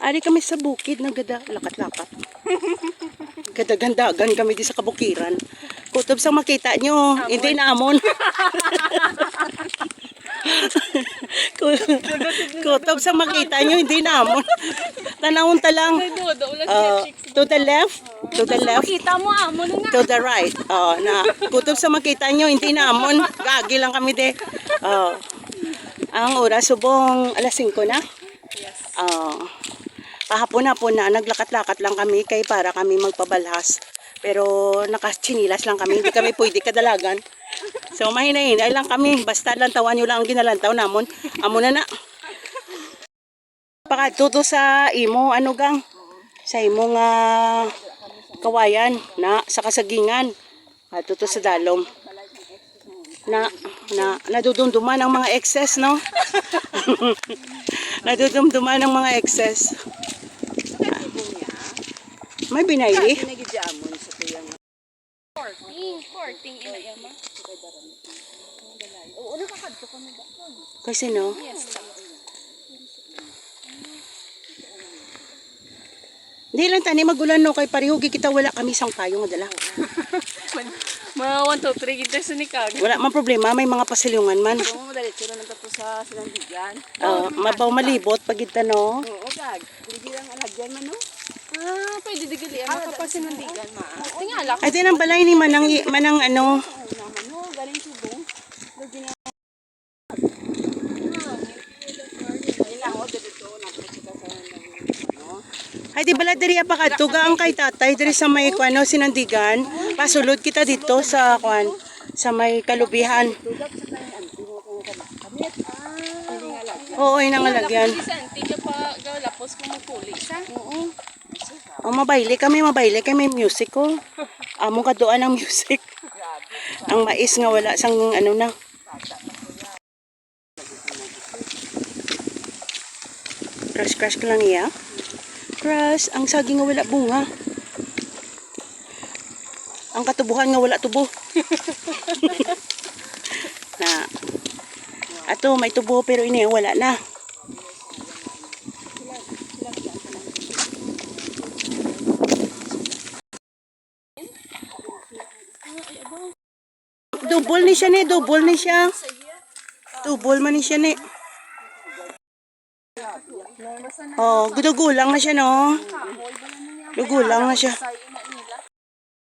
Ari kami sa bukid, nagada, lakat-lakat. Ganda-gandagan kami di sa kabukiran. Kutob sa makita nyo, hindi namon. Kutob sa makita nyo, hindi namon. Tanawon ta lang. To the left, to the left, Kita mo amo na nga. to the right. Na kutob sa makita nyo, hindi namon. Gagi lang kami de. Ang oras subong alas 5 na. Yes. Kahapon na naglakat-lakat lang kami kay para kami magpabalhas. Pero nakatsinilas lang kami, hindi kami pwede kadalagan. So mahina-hinay lang kami, basta lantawan nyo lang ang ginalantaw namon. Amo na na. Pakatuto sa imo, ano gang? Sa imong kawayan na sa kasagingan. Pakatuto sa dalom. Nadudumduman ang mga excess, no? Nadudumduman ang mga excess. May binayli? Porting ina yama. Kasi no? Hindi lang tani magulan no kay parihugi kita wala kami sang payo nga dala. Mga 1, 2, 3 kita sa nikag. Wala man problema, may mga pasilungan man. Oo, dali sila nang tapos sa sinandigan. Mabaw malibot pag kita no. Oo, gag. Hindi lang alagyan man, no? Pwede digali ang makapasinundigan ma. Tingala ko. Ay din ang balay ni manang ano. Oo naman, no? Galing subong. Lagi na. Ayun lang, dito. Napasika sa ano. Ay di bala diri pa kadto ang kay tatay diri sa may kuano sinandigan. Pasulod kita dito sa kuan sa may kalubihan. Tulak sa kanin, antino ko kamit. Hindi nga lagyan. Oo, inangalagyan. Tiga pa lapos ko mo pulis ha. Oo. Mabayle kami may music ko. Amo kaduan ang music. Ang mais nga wala sang ano na. Crush ka lang iya. Crush, ang saging nga wala bunga. Ang katubuhan nga wala tubo. Na. Ato may tubo pero ini wala na. Double ni siya ni, double ni siya. Double man ni siya ni. Oh, gudugulang na siya no. Gudugulang na siya.